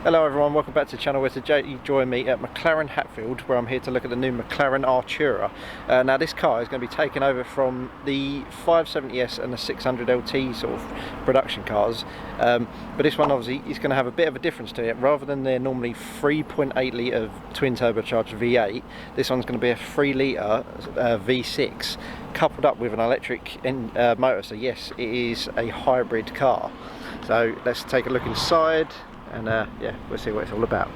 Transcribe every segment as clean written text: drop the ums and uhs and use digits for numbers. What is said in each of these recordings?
Hello everyone, welcome back to the channel. Today you join me at Mclaren Hatfield, where I'm here to look at the new Mclaren Artura. Now this car is going to be taken over from the 570S and the 600LT sort of production cars, but this one obviously is going to have a bit of a difference to it. Rather than their normally 3.8 litre twin turbocharged V8, this one's going to be a 3 litre V6 coupled up with an electric motor. So yes, it is a hybrid car. So let's take a look inside. And yeah, we'll see what it's all about.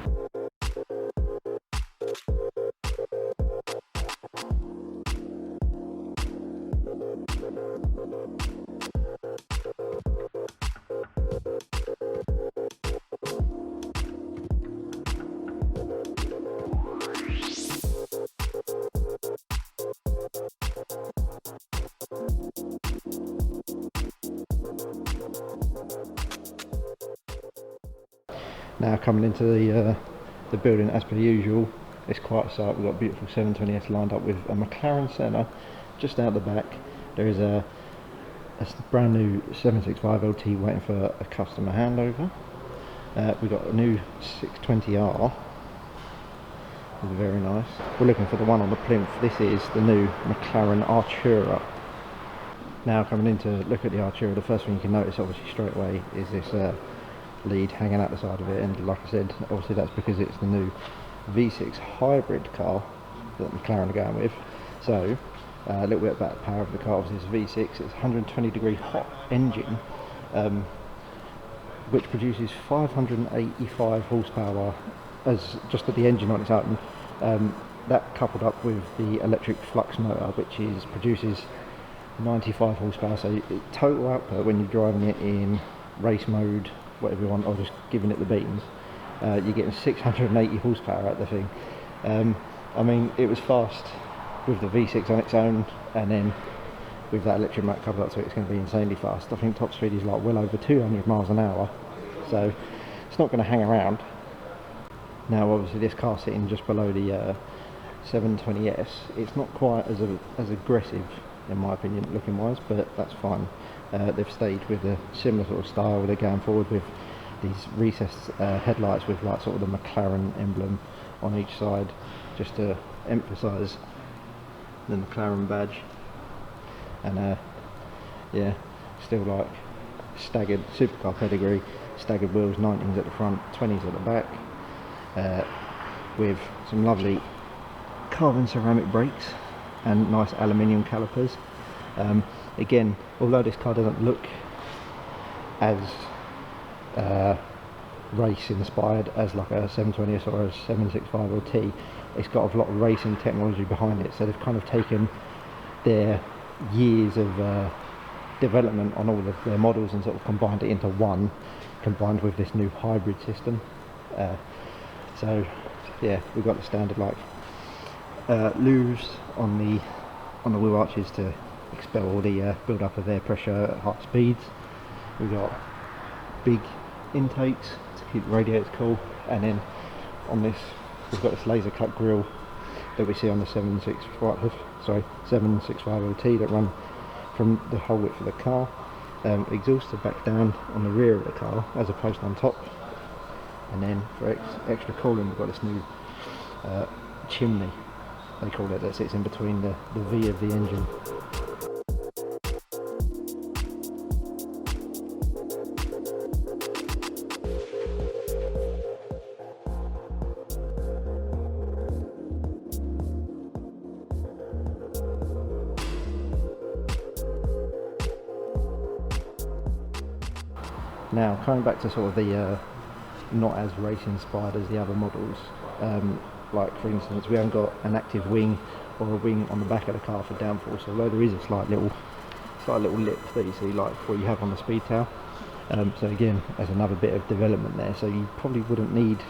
Now coming into the building as per usual, it's quite a sight. We've got a beautiful 720S lined up with a McLaren Senna. Just out the back there is a brand new 765LT waiting for a customer handover. We've got a new 620R, it's very nice. We're looking for the one on the plinth. This is the new McLaren Artura. Now coming in to look at the Artura, the first thing you can notice obviously straight away is this lead hanging out the side of it, and like I said, obviously that's because it's the new V6 hybrid car that McLaren are going with. So a little bit about the power of the car. Obviously it's V6, it's 120 degree hot engine, which produces 585 horsepower as just at the engine on its own. That coupled up with the electric flux motor, which produces 95 horsepower. So total output when you're driving it in race mode, whatever you want, or just giving it the beans, you're getting 680 horsepower out of the thing. I mean, it was fast with the V6 on its own, and then with that electric motor coupled up to it, it's going to be insanely fast. I think top speed is like well over 200 miles an hour, so it's not going to hang around. Now obviously this car sitting just below the 720S, it's not quite as aggressive in my opinion looking wise, but that's fine. They've stayed with a similar sort of style. They're going forward with these recessed headlights with like sort of the McLaren emblem on each side, just to emphasise the McLaren badge. And yeah, still like staggered supercar pedigree, staggered wheels, 19s at the front, 20s at the back, with some lovely carbon ceramic brakes and nice aluminium calipers. Again, although this car doesn't look as race inspired as like a 720S or a 765LT, it's got a lot of racing technology behind it. So they've kind of taken their years of development on all of their models and sort of combined it into one, combined with this new hybrid system. So yeah, we've got the standard like lues on the wheel arches to expel all the build up of air pressure at high speeds. We've got big intakes to keep the radiators cool, and then on this we've got this laser cut grille that we see on the 765LT that run from the whole width of the car. Exhaust are back down on the rear of the car as opposed to on top, and then for extra cooling we've got this new chimney, they call it, that sits in between the V of the engine. Now coming back to sort of the not as race inspired as the other models, like for instance we haven't got an active wing or a wing on the back of the car for downforce, although there is a slight little lip that you see like what you have on the speed tail. So again, there's another bit of development there, so you probably wouldn't need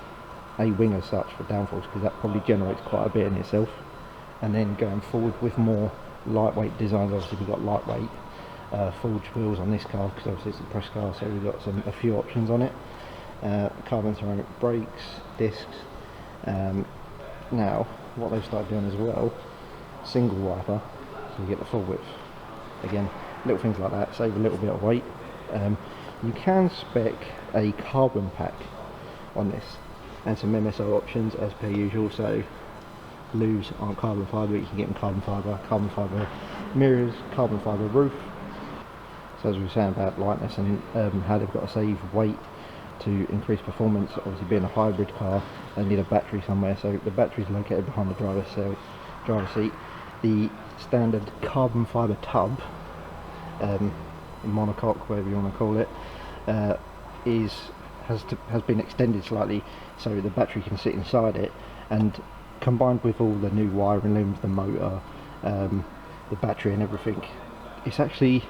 a wing as such for downforce, because that probably generates quite a bit in itself. And then going forward with more lightweight designs, obviously we've got lightweight forged wheels on this car because obviously it's a press car, so we've got a few options on it. Carbon ceramic brakes, discs. Now what they've started doing as well, single wiper, so you get the full width. Again, little things like that save a little bit of weight. You can spec a carbon pack on this, and some MSO options as per usual. So louvers aren't carbon fibre, you can get them carbon fibre mirrors, carbon fibre roof. So as we were saying about lightness and how they've got to save weight to increase performance, obviously being a hybrid car they need a battery somewhere, so the battery is located behind the driver's seat. The standard carbon fibre tub, monocoque, whatever you want to call it, has been extended slightly so the battery can sit inside it, and combined with all the new wiring looms, the motor, the battery and everything, it's actually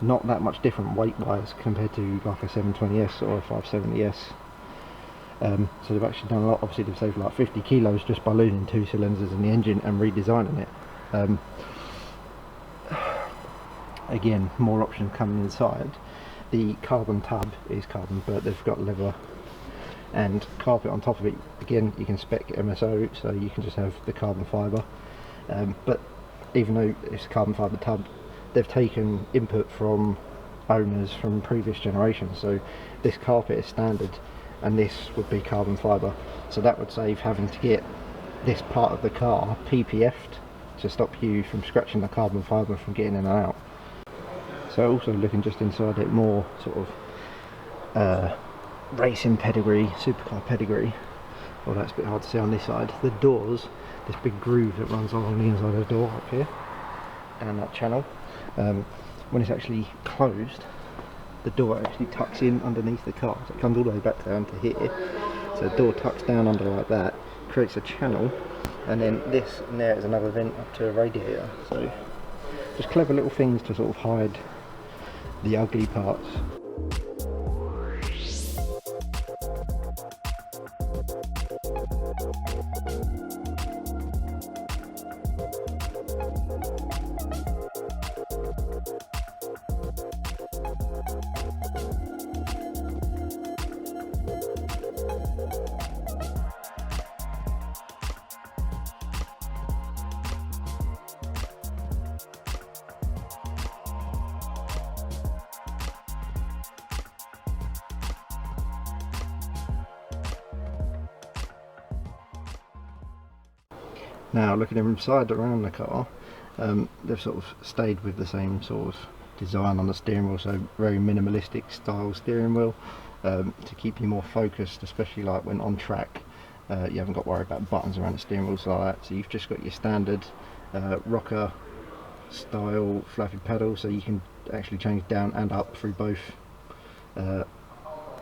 not that much different weight wise compared to like a 720S or a 570S. So they've actually done a lot. Obviously they've saved like 50 kilos just by losing 2 cylinders in the engine and redesigning it. Again, more options coming inside. The carbon tub is carbon, but they've got leather and carpet on top of it. Again, you can spec MSO, so you can just have the carbon fibre, but even though it's a carbon fibre tub, they've taken input from owners from previous generations. So this carpet is standard and this would be carbon fibre, so that would save having to get this part of the car PPF'd to stop you from scratching the carbon fibre from getting in and out. So also looking just inside it, more sort of racing pedigree, supercar pedigree. Well, that's a bit hard to see on this side. The doors, this big groove that runs along the inside of the door up here, down that channel. When it's actually closed, the door actually tucks in underneath the car, so it comes all the way back down to here. So the door tucks down under like that, creates a channel, and then this and there is another vent up to a radiator. So just clever little things to sort of hide the ugly parts. Now looking inside around the car, they've sort of stayed with the same sort of design on the steering wheel, so very minimalistic style steering wheel, to keep you more focused, especially like when on track. You haven't got to worry about buttons around the steering wheel like that, so you've just got your standard rocker style fluffy pedal, so you can actually change down and up through both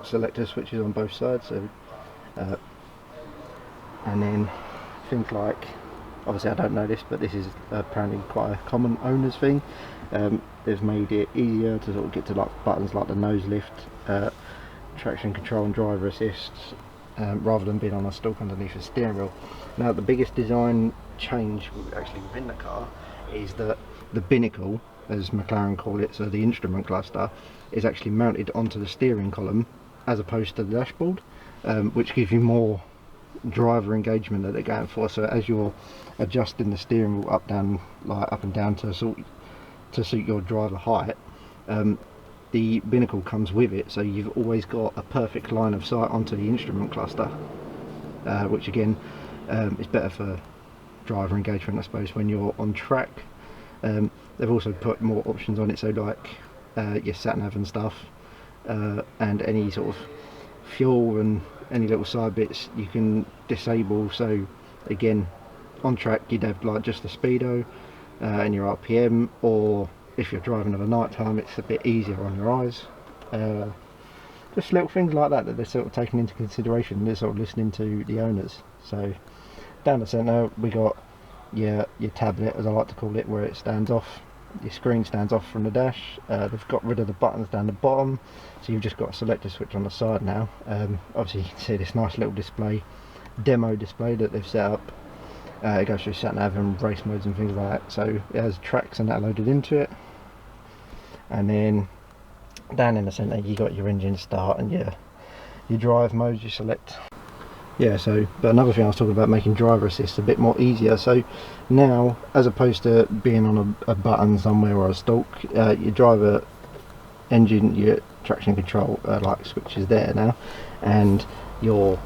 selector switches on both sides. So and then things like, obviously I don't know this, but this is apparently quite a common owner's thing. They've made it easier to sort of get to like buttons like the nose lift, traction control and driver assist, rather than being on a stalk underneath the steering wheel. Now the biggest design change actually within the car is that the binnacle, as McLaren call it, so the instrument cluster, is actually mounted onto the steering column as opposed to the dashboard, which gives you more driver engagement that they're going for. So as you're adjusting the steering wheel up and down to suit your driver height, the binnacle comes with it, so you've always got a perfect line of sight onto the instrument cluster, which again is better for driver engagement, I suppose, when you're on track. They've also put more options on it, so like your sat nav and stuff, and any sort of fuel and any little side bits you can disable. So again, on track you'd have like just the speedo and your RPM, or if you're driving at the night time it's a bit easier on your eyes. Just little things like that they're sort of taking into consideration. They're sort of listening to the owners. So down the centre we got your tablet, as I like to call it, where it stands off, your screen stands off from the dash. They've got rid of the buttons down the bottom, so you've just got a selector switch on the side now. Obviously you can see this nice little display, demo display that they've set up. It goes through sat nav and race modes and things like that, so it has tracks and that loaded into it. And then down in the centre you got your engine start and your drive modes you select. Yeah, so but another thing I was talking about, making driver assist a bit more easier. So now, as opposed to being on a button somewhere or a stalk, your driver engine, your traction control like switches there now, and your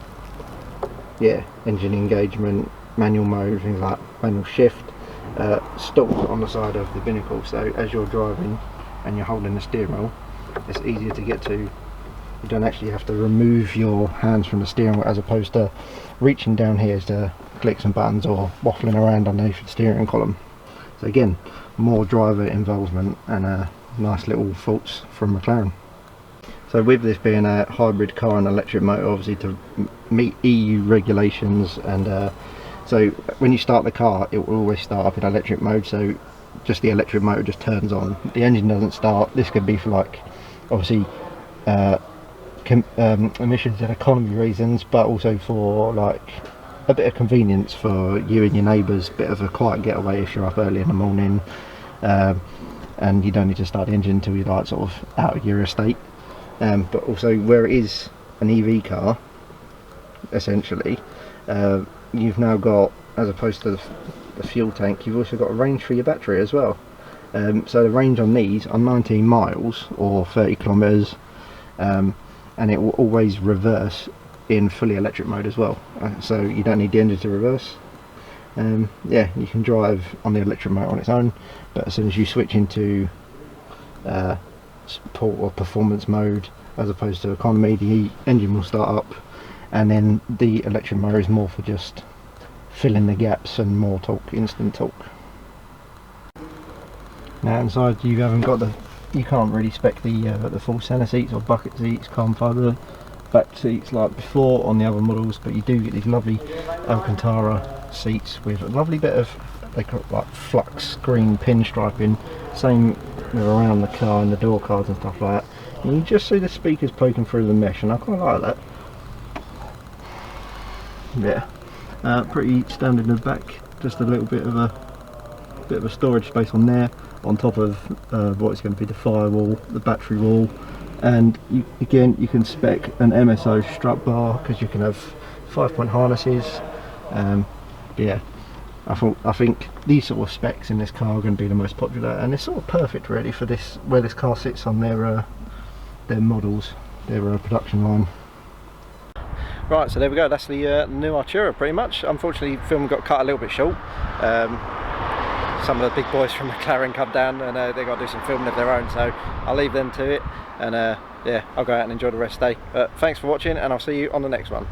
engine engagement, manual mode, things like manual shift, stalls on the side of the binnacle, so as you're driving and you're holding the steering wheel, it's easier to get to. You don't actually have to remove your hands from the steering wheel, as opposed to reaching down here to click some buttons or waffling around underneath the steering column. So again, more driver involvement and nice little thoughts from McLaren. So with this being a hybrid car and electric motor, obviously to meet EU regulations, and so when you start the car it will always start up in electric mode, so just the electric motor just turns on, the engine doesn't start. This could be for like obviously emissions and economy reasons, but also for like a bit of convenience for you and your neighbours, bit of a quiet getaway if you're up early in the morning, and you don't need to start the engine until you're like sort of out of your estate. But also where it is an EV car essentially, you've now got, as opposed to the fuel tank, you've also got a range for your battery as well. So the range on these are 19 miles or 30 kilometers, and it will always reverse in fully electric mode as well, so you don't need the engine to reverse. Yeah, you can drive on the electric motor on its own, but as soon as you switch into sport or performance mode as opposed to economy, the engine will start up, and then the electric motor is more for just filling the gaps and more torque, instant torque. Now inside you haven't got you can't really spec the full center seats or bucket seats, carbon fibre back seats like before on the other models, but you do get these lovely Alcantara seats with a lovely bit of, they call it like flux green pinstriping, same with around the car and the door cards and stuff like that. And you just see the speakers poking through the mesh, and I quite like that. Yeah, pretty standard in the back, just a little bit of a storage space on there, on top of what is going to be the firewall, the battery wall, and again you can spec an MSO strut bar because you can have 5-point harnesses. Yeah, I think these sort of specs in this car are going to be the most popular, and it's sort of perfect really for this, where this car sits on their models, their production line. Right, so there we go, that's the new Artura pretty much. Unfortunately film got cut a little bit short. Some of the big boys from McLaren come down and they've got to do some filming of their own, so I'll leave them to it, and yeah, I'll go out and enjoy the rest of the day. But thanks for watching, and I'll see you on the next one.